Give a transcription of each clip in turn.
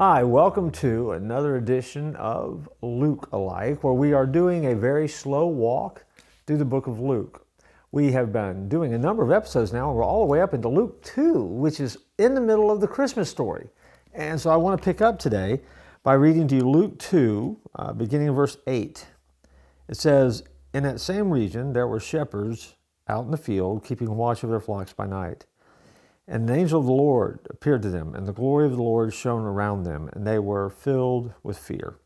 Hi, welcome to another edition of Luke Alike, where we are doing a very slow walk through the book of Luke. We have been doing a number of episodes now, and we're all the way up into Luke 2, which is in the middle of the Christmas story. And so I want to pick up today by reading to you Luke 2, beginning in verse 8. It says, "In that same region there were shepherds out in the field, keeping watch of their flocks by night. And an angel of the Lord appeared to them, and the glory of the Lord shone around them, and they were filled with fear.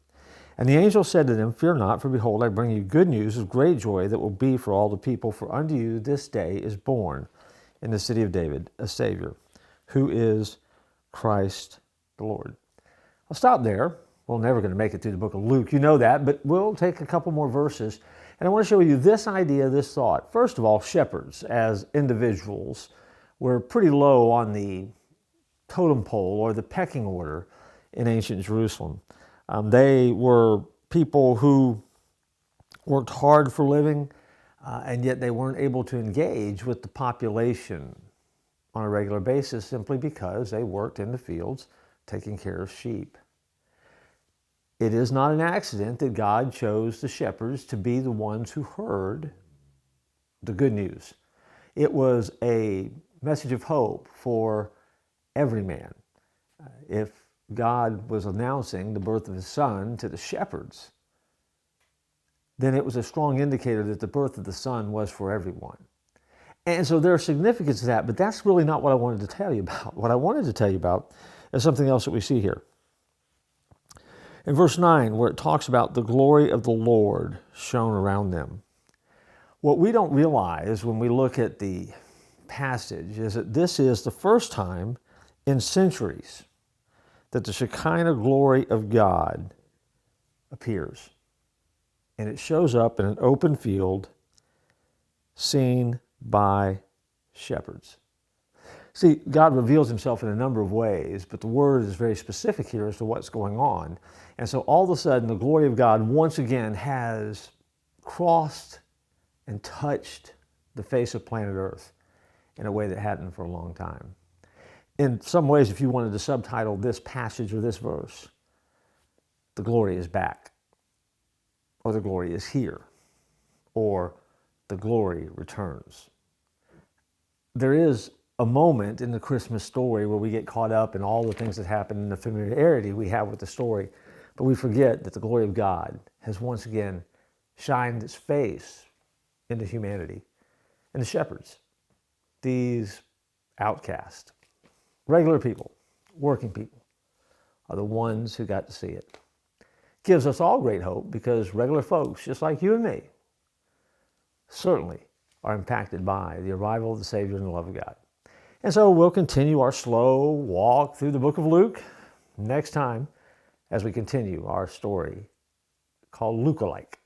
And the angel said to them, 'Fear not, for behold, I bring you good news of great joy that will be for all the people. For unto you this day is born in the city of David a Savior, who is Christ the Lord.'" I'll stop there. We're never going to make it through the book of Luke. You know that, but we'll take a couple more verses. And I want to show you this idea, this thought. First of all, shepherds as individuals were pretty low on the totem pole or the pecking order in ancient Jerusalem. They were people who worked hard for living, and yet they weren't able to engage with the population on a regular basis simply because they worked in the fields taking care of sheep. It is not an accident that God chose the shepherds to be the ones who heard the good news. It was a message of hope for every man. If God was announcing the birth of his son to the shepherds, then it was a strong indicator that the birth of the son was for everyone. And so there's significance to that, but that's really not what I wanted to tell you about. What I wanted to tell you about is something else that we see here. In verse 9, where it talks about the glory of the Lord shone around them. What we don't realize when we look at the passage is that this is the first time in centuries that the Shekinah glory of God appears. And it shows up in an open field seen by shepherds. See, God reveals himself in a number of ways, but the word is very specific here as to what's going on. And so all of a sudden, the glory of God once again has crossed and touched the face of planet Earth in a way that hadn't for a long time. In some ways, if you wanted to subtitle this passage or this verse, the glory is back, or the glory is here, or the glory returns. There is a moment in the Christmas story where we get caught up in all the things that happen in the familiarity we have with the story, but we forget that the glory of God has once again shined its face into humanity and the shepherds. These outcasts, regular people, working people, are the ones who got to see it. Gives us all great hope because regular folks, just like you and me, certainly are impacted by the arrival of the Savior and the love of God. And so we'll continue our slow walk through the book of Luke next time as we continue our story called Luke Alike.